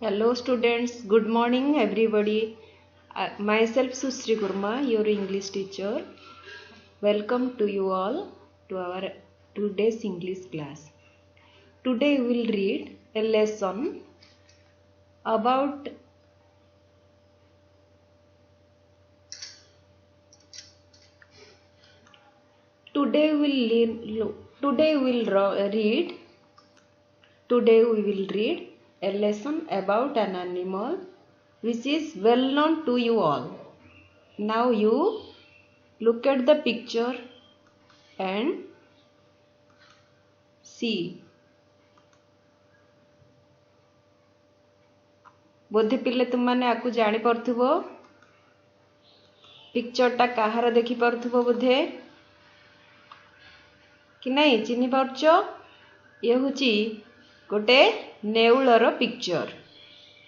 Hello students, good morning everybody. Myself Susri Kurma, your English teacher. Welcome to you all to our today's English class. Today we will read a lesson about today we will read a lesson about an animal which is well known to you all. Now you look at the picture and see. बोधे पिले तुम मैंने आपको जानी पड़थुबो पिक्चरटा काहार देखि पड़थुबो बोधे कि नहीं चिन्हि पारछ ये होची गोटे नेउलर पिक्चर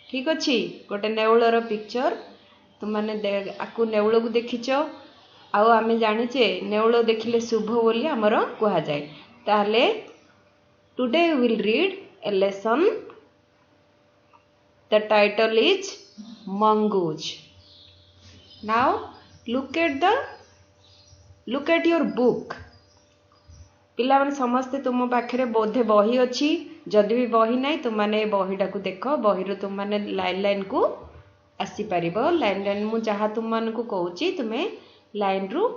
ठीक अछि गोटे नेउलर पिक्चर तुम मैंने आकु नेउल को देखिछ आउ आमे जानिचे नेउल देखिले शुभ बोली हमर कहा जाय ताले today we will read a lesson. The title is Mongoose. Now look at your book. पिला माने समस्ते तुम पाखरे बोधे बही अछि जदि भी बही नाही तुम माने बहीटा को देखो बही रो तुम माने लाइन लाइन को आसी परिबो लाइन लाइन मु जहा तुम मान को कहूची तुमे लाइन रु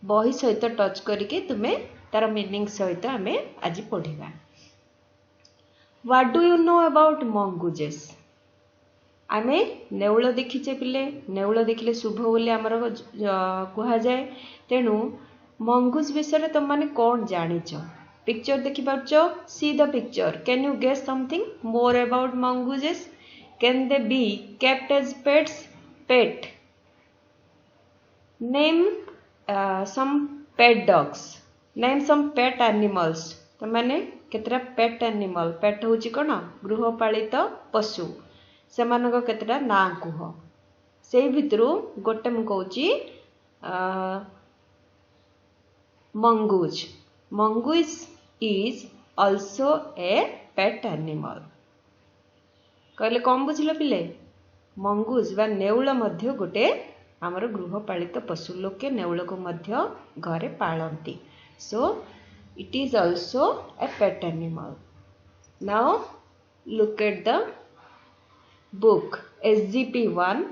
बही सहित टच करके तुमे तार मीनिंग सहित हमें आज पढ़िबा. What do you know about mongooses? आमे नेउल देखिचे पिले नेउल देखिले शुभ बोली हमर कहा जाए तेणु मंगूस विषय तुम माने कौन जानिच पिक्चर देखि पारछो see the picture can you guess something more about mongooses can they be kept as pet name some pet dogs name some pet animals तो माने केतरा पेट एनिमल पेट होची कोन गृहपालित पशु से मानक केतरा ना कुह से भितरु गोटे मु कहूची mongoose is also a pet animal कहले कम बुझिलो पिले mongoose बा नेउल मध्य गोटे हमर गृहपालित पशु लोके नेउल को मध्य घरे पालंती सो it is also a pet animal. Now look at the book SGP1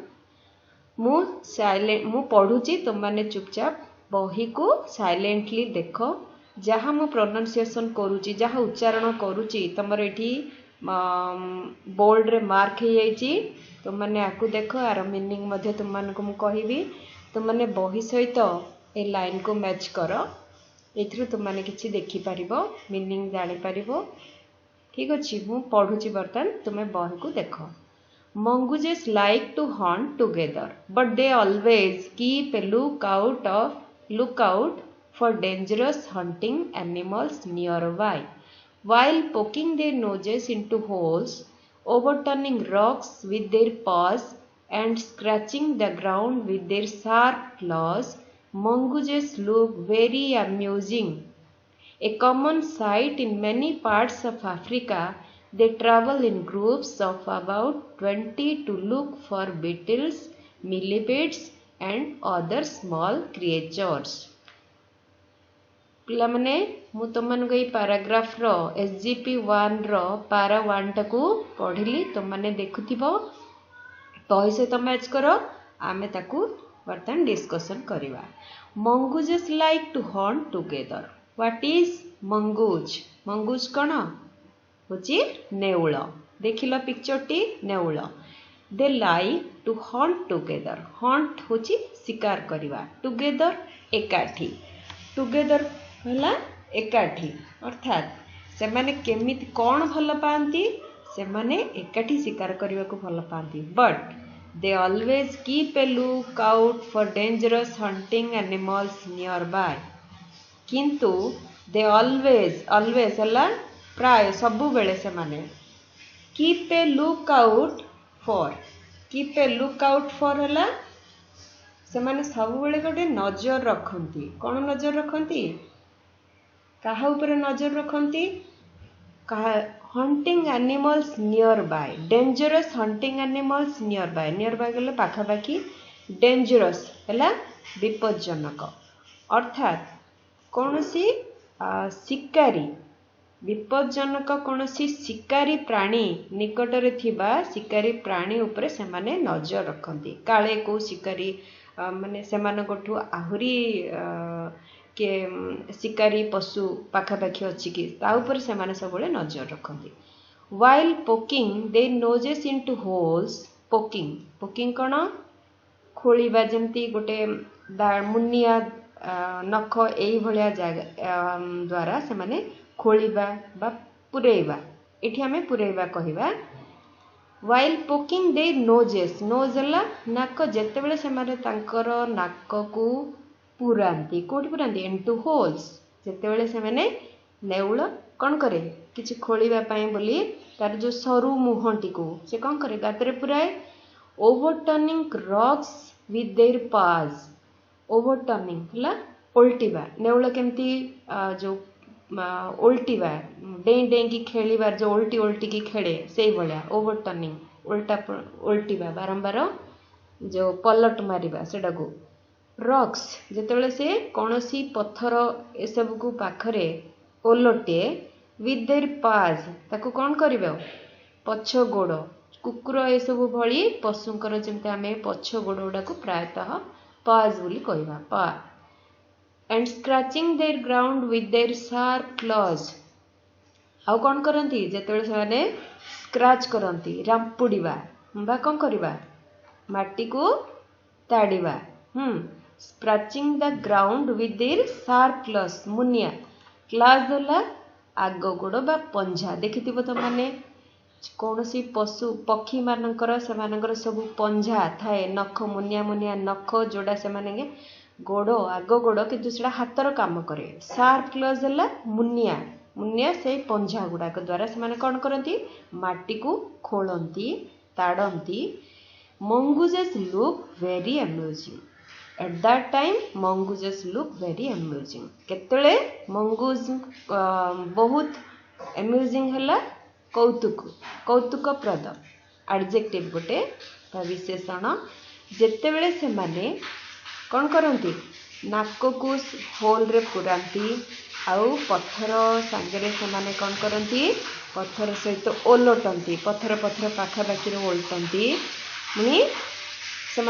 मु पढ़ुची तुम माने चुपचाप बही को साइलेंटली देखो जहाँ मु प्रोनाउंसिएशन करूची जहाँ उच्चारण करूची तमर एठी बोर्ड रे मार्क हे जाईची तुम माने आकु देखो आर मीनिंग मध्ये तुम मान को मु कहिबी तुम माने बही सहित ए लाइन को मैच करो एथरु तुम माने किछि देखि परिबो मीनिंग जानि परिबो ठीक अछि मु पढुछि बर्तन तुमे बही को देखो. Mongooses like to hunt together but they always keep a lookout for dangerous hunting animals nearby while poking their noses into holes overturning rocks with their paws and scratching the ground with their sharp claws. Mongooses look very amusing. A common sight in many parts of Africa, they travel in groups of about 20 to look for beetles, millipedes and other small creatures. पिला माने मु तुमन गई paragraph रो SGP1 रो para 1 टाकू पढ़िली तुम माने देखुथिबो बही से तो मैच करो आमे ताकू बर्तन discussion करिवा. Mongooses like to hunt together. What is mongoose? Mongoose कौन होची नेउल देखिलो पिक्चर टी नेउल. They like to hunt together. Hunt होची शिकार करिवा together एकाठी together होला एकाठी अर्थात से माने केमिति कौन भल पांती से माने एकाठी शिकार करिवा को भल पांती but they always keep a lookout for dangerous hunting animals nearby. किंतु they always हला प्राय सबु बेले से माने keep a lookout for हला से माने सबु बेले गोटे नजर रखंती कोन नजर रखंती काहा ऊपर नजर रखंती hunting animals nearby dangerous hunting animals nearby गले पाखापाखि डेंजरस है विपज्जनक अर्थात कौन सी शिकारी विपज्जनक कौन सी शिकारी प्राणी निकटरे थिबा शिकारी प्राणी उपरे से माने नजर रखती काले को शिकारी माने सेमानकठू आहुरी के शिकारी पशु पाखापाखि अच्छी कि ताऊपर से माने सबले नजर रखती वाइल पोकिंग दे नोजेस इनटू होल्स पोकिंग कौन खोलिबा जमती गोटे मुनिया नख एई भलिया जागा द्वारा से माने खोलिबा बा पुरेइबा एठी हमें पुरेइबा कहिबा वाइल पोकिंग दे नोजेस नोज हला नाक जेतेबेले से माने तांकर नाक को पुरांती कोठी पुरांती इनटू होल्स जेतेबेले से माने नेउल कौन करे किछि खोलिबा पई बोली तार जो सरू मुहंटी को से कौन करे गातरे पुराए ओवरटर्निंग रॉक्स विथ देयर पाज ओवरटर्निंग हला उल्टीबा नेउल केमती जो उल्टीबा डें डें की खेलिबार जो उल्टी की खेले से भलिया ओवरटर्निंग उल्टीबा बारंबार जो पलट मारिबा सेटा को रॉक्स जेतेबेले से कौनसी पत्थर ए सब को पाखरे ओलटे विथ देयर पाज ताको कौन करिबो पछ गोड़ कुकुर ए सब भली पशुंकर जेमते आमे पछ गोड़ गुडा को प्रायतः पाज बोली कहबा पा and scratching their ground with their sharp clause आउ कौन करती जेतेबेले से माने स्क्रैच करती रामपुड़ीबा बा कौन करिबा माटी को ताड़ीबा scratching the ground with their sharp claws मुनिया क्लॉज होला आग गोड़ बा पंजा देखिथिबो तो माने कौन सी पशु पक्षी मानकर से मानकर सब पंजा थाए नख मुनिया मुनिया नख जोड़ा से माने गोड़ आग गोड़ किंतु सेटा हाथर काम करे शार्प क्लॉज होला मुनिया मुनिया से पंजा गुड़ाक द्वारा से माने कौन करती माटी को खोलती ताड़ती mongooses look very amusing at that time mongooses look very amusing केतले मंगूज बहुत अम्यूजिंग हला कौतुकप्रद एडजेक्टिव गोटे विशेषण जेतेबेले से माने कौन करती नाक को होल रे पुरांती आउ पत्थर सांगरे से माने कौन करती पत्थर सहित ओलटती पत्थर पाखापाखि ओलटती पुणी से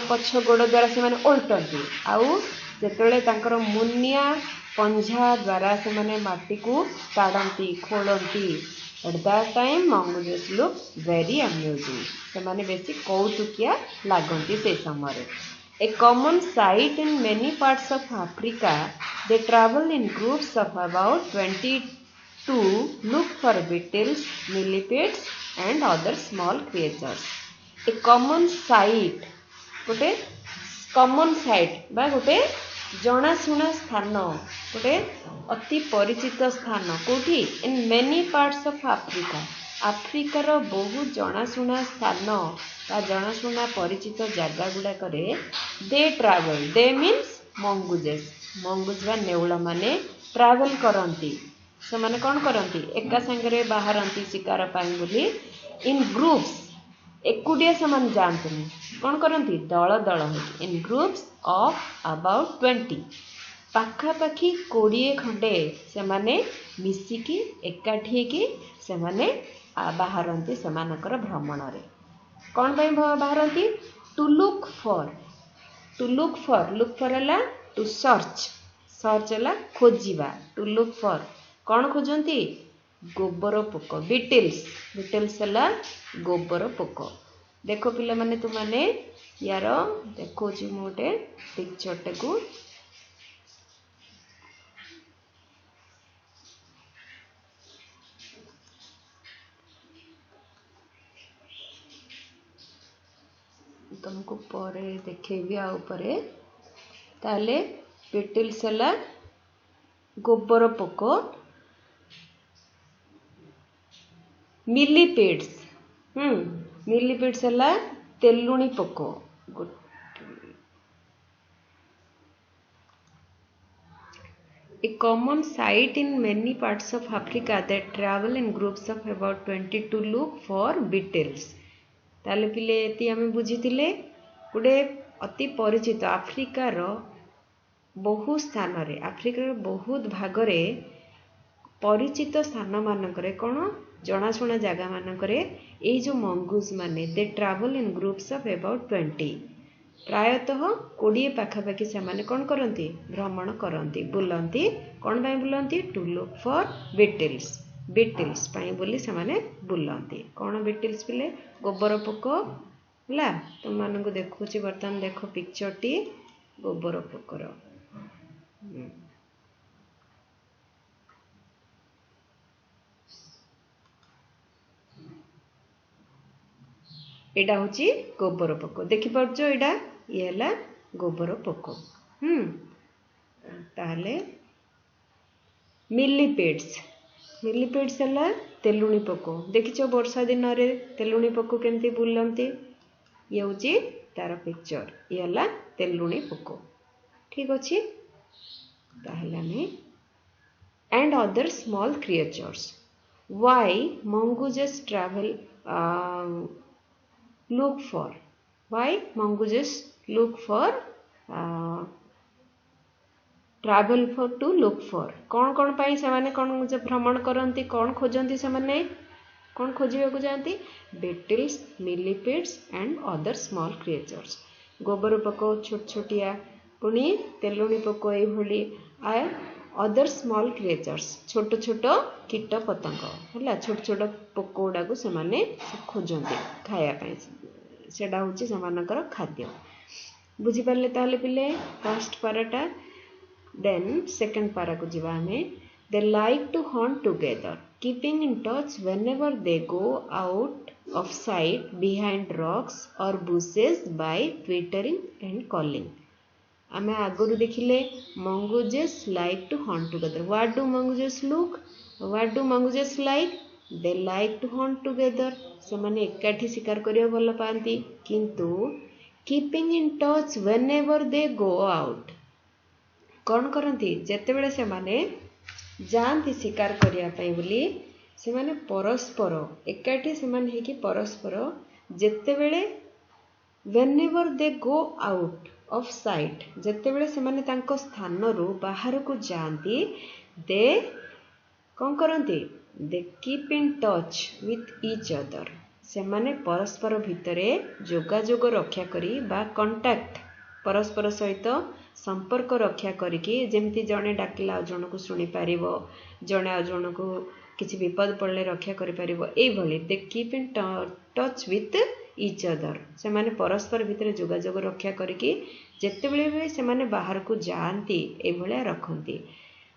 पछ गोड़ द्वारा से माने ओलटती आउ जेतेबेले तांकर मुनिया पंजा द्वारा से माने माटी को ताड़ती खोलती at that time mongooses look very amusing से माने बेसी कौतुकिया लागंती से समय A common sight in many parts of Africa, they travel in groups of about 20 to look for beetles, millipedes and other small creatures. A common sight, गोटे common sight बा गोटे जनाशुना स्थान गोटे अति परिचित स्थान कोठी in many parts of Africa आफ्रिकार बहुत जनाशुना स्थान बा जनाशुना परिचित जगह गुड़ाक दे ट्रावेल दे मीन्स मंगूज बा नेउल माने ट्रावेल करती से माने कौन करती एका संगे बाहरती शिकार पाई बोली इन ग्रुप्स एकुटिया से माने जानते कौन करती दल दल इन ग्रुप्स ऑफ अबाउट 20 पाखापाखि 20 खंडे से माने मिसिकी एकाठी की से माने बाहरती से मानकर भ्रमण रे कौन पाई बाहरती टू लुक फॉर हला टू सर्च हला खोजिबा टू लुक फॉर कौन खोजती गोबर पोक बीटल्स हला गोबर पोक देख पिला माने तु माने यार देखो मोटे पिक्चर को तुमको पर देखेबी आ ऊपरे ताले बीटल्स हला गोबर पोक मिलीपीड्स हला तेलुणी पोक A common sight in many parts of Africa that travel in groups of about 20 to look for beetles. ताले पिले एति आमे बुझिथिले गुडे अति परिचित आफ्रिकार बहु स्थान रे आफ्रिकार बहुत भागरे परिचित स्थान मानकरे कोन जनाशुना जगह मानकरे ए जो मंगूस माने they travel in groups of about 20 प्रायतः 20 पाखापाखि से माने कौन करती भ्रमण करती बुलती कौन पाई बुलती to look for beetles beetles पाई बोली से माने बुलती कौन बीटल्स पिले गोबर पोक है तुम मानक देखुँ बर्तमान देख पिक्चर टी गोबर पोकर एटा होची गोबर पोक देखि पारछो एटा ये हला गोबर पोक ताले मिलीपेड्स हला तेलुणी पोक देखिछो वर्षा दिन रे तेलुणी पोक केमती बुलंती ये होची तार पिक्चर ये हला तेलुणी पोक ठीक अछि ताहले हमें and other small creatures why mongooses travel look for why mongooses look for travel for to look for कौन कौन पाई से माने कौन भ्रमण करती कौन खोजती से माने कौन खोजिबा को जाती beetles millipedes and other small creatures गोबर पोक छोट छोटिया पुनी तेलुणी पोक ए भली आय अदर स्मॉल क्रिएचर्स छोट छोट कीट पतंग है छोट छोट पोक गुड़ा को से खोजती खायापी सेटा हूँ से खाद्य बुझीपारे ताले पिले फर्स्ट पाराटा देन सेकेंड पारा को जीवा हमें they like to hunt together keeping in touch whenever they go out of sight behind rocks और bushes by twittering and calling आमे आगुरु देखिले mongooses like to hunt together what do mongooses like they like to hunt together से माने एकाठी शिकार करिया भल पाती किंतु keeping in touch whenever they go out कौन करती जेते बेले से माने जानती शिकार करिया पई बोली से माने परस्पर एकाठी से माने हेकी परस्पर जेते बेले whenever they go out of sight जेते बेले से माने तांको स्थान रु बाहर को जाती दे कौन करती they keep in touch with each other से माने परस्पर भितरे जोगाजोग रक्षा करी बा कांटेक्ट परस्पर सहित संपर्क रक्षा करिकी जेमती जने डाकिला जन को सुनी पारिबो जने जन को किछि विपद पड़ले रक्षा करि पारिबो एई भली they keep in touch with each other से माने परस्पर भितरे जोगाजोग रक्षा करिकी जेते बेले भी से माने बाहर को जाती ए भलिया रखंती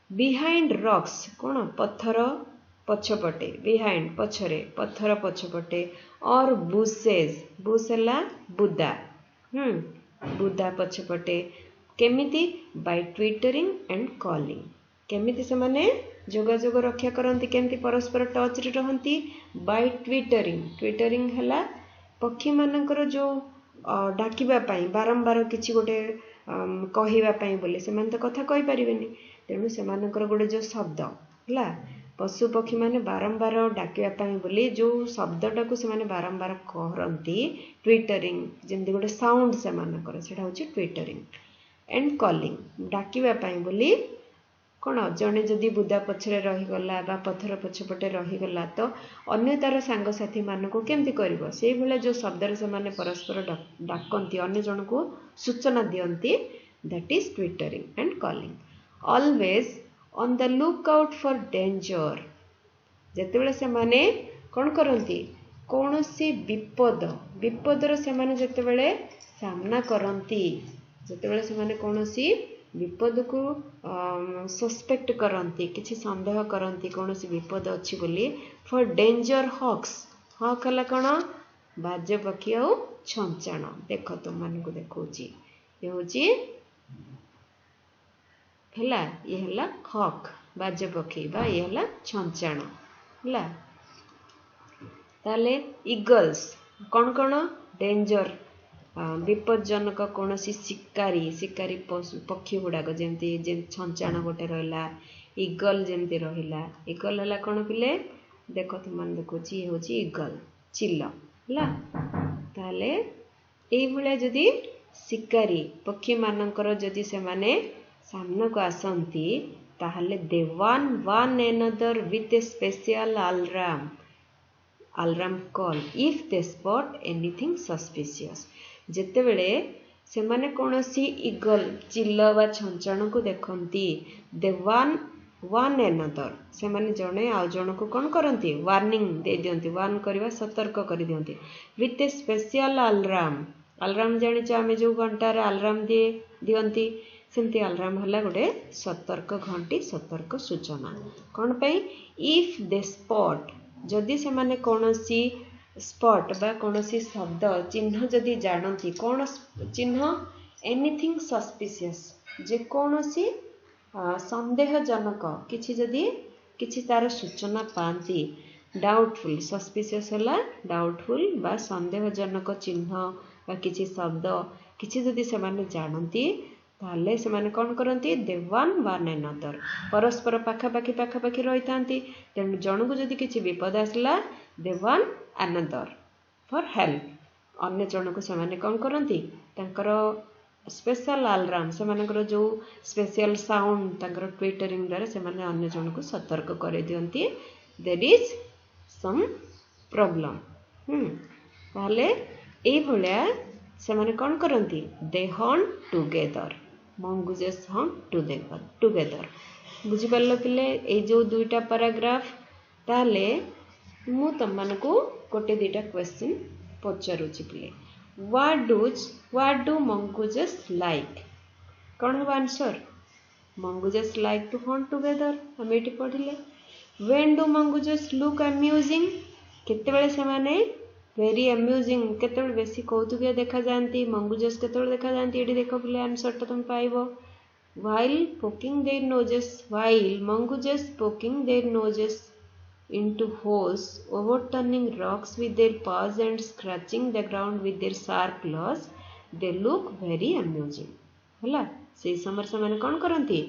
बिहाइंड रॉक्स कोन पत्थर पछपटे बिहाइंड पछरे पत्थर पछपटे और बुशेस बुशला बुदा बुदा पछपटे केमिति बाय ट्विटरिंग एंड कॉलिंग केमिति से माने जोगाजोग रक्षा करंती केमिति परस्पर टच रे रहंती बाय ट्विटरिंग हला पक्षी मानकर जो डाकिबा पाई बारंबार किछि गोटे कहिबा पाई बोले से मान तो कथा कहि परिबेनी तेणु से मानकर गोटे जो शब्द हला पशु पक्षी माने बारंबार डाकिबा पाई बोली जो शब्दटा को से माने बारंबार कहरंती ट्विटरिंग जेमति गोटे साउंड से मानकर सेटा होची ट्विटरिंग एंड कॉलिंग डाकिबा पाई बोली कौन जड़े जदि बुदा पछरे रहीगला बा पत्थर पछपटे रहीगला तो अन्य तार सांगसाथी मान को केमती कर से भाया जो शब्द से माने परस्पर डाकती अन्य जन को सूचना दियंती that is twittering and calling always on the lookout for danger जेते बेले से माने कौन करती कौन सी विपदर से माने जेते बेले सामना करती जेते बेले से माने कौन सी विपद को सस्पेक्ट करती किसी संदेह करती कौन सी विपद अच्छी बोली फॉर डेंजर हॉक्स हॉक है कौन बाज पक्षी आ छंचाण देख तुम मान को देखा ये हूँ ये है हॉक बाज पक्षी बा ये है छंचाण है ताले इगल्स कौन कौन डेंजर विपज्जनक कौन शिकारी शिकारी पक्षी गुड़ाक जमी छंचाण गोटे रहा इगल जमी रहा इगल है कौन पिले देख तुम मैंने देखो ये हूँ इगल चिल है ताले ये जदि शिकारी पक्षी मानकर जदि से माने सामना को आसती ताहले they one another with a special alarm call if they spot anything suspicious जेते बेले से माने कौन सी इगल चिल बा छंचाण को देखती दे वन एनदर से माने जड़े आउ जन को कौन करती वार्निंग दे दियंती वार्न करवा सतर्क कर दियंती विथ ए स्पेशल अलार्म जानिच आम जो घंटार अलार्म दियंती सेमती अलार्म है गोटे सतर्क घंटी सतर्क सूचना कौन पाई इफ दे स्पॉट जदि से माने कौन सी स्पॉट बा कौन सी शब्द चिन्ह जदि जानती कौन चिन्ह एनीथिंग सस्पिशियस जे कौन सी संदेहजनक किछि जदि किछि तार सूचना पाती डाउटफुल सस्पिशियस है डाउटफुल बा संदेहजनक चिन्ह बा किछि शब्द किछि जदि से माने जानती ताले से माने कौन करती दे वन एनदर परस्पर पाखापाखि रही था तेणु जन को जदि किसी विपद आसला दे वन एनदर फॉर हेल्प अन्य जन को से माने कौन करती स्पेशल अलार्म से मानकर जो स्पेशल साउंड तंकर ट्विटरिंग द्वारा से माने अन्य जन को सतर्क कर दियंती देयर इज सम प्रॉब्लम ताले ए भलिया से माने कौन करती they hunt together mongooses hunt together बुझी पारल पिले ए जो दुईटा पैराग्राफ ताले मु तुम मानकू गोटे दुईटा क्वेश्चन पचारुची पिले what do mongooses like कौन हो answer mongooses like to hunt together हम ये पढ़िले when do mongooses look amusing केते बेले से माने वेरी अम्यूजिंग केते बेले बेसी कौतुकिया देखा जाती mongooses केते बेले देखा जाती ये देखो पिले आंसर तो तुम पाइबो while poking their noses while mongooses poking their noses into holes, overturning rocks with their paws and scratching the ground with their sharp claws, they look very amusing. हला से समय से माने कौन करती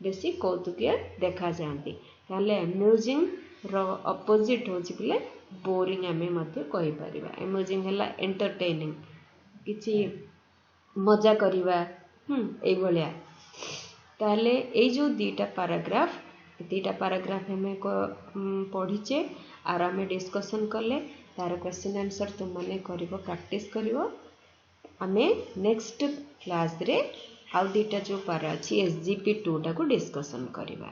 बेसी कौतुकिया देखा जाती ताले amusing रो अपोजिट होची पिले बोरिंग आमे मते कहि परिबा amusing हला entertaining किछि मजा करिबा ए भलिया ताले ए जो दीटा पैराग्राफ हमें पढ़ीचे आर आम डिस्कसन कले तार क्वेश्चन आंसर तुम मैंने प्रैक्टिस कर आमे नेक्स्ट क्लास रे आउ दीटा जो पारा अच्छी SGP 2 टाको डिस्कसन करवा।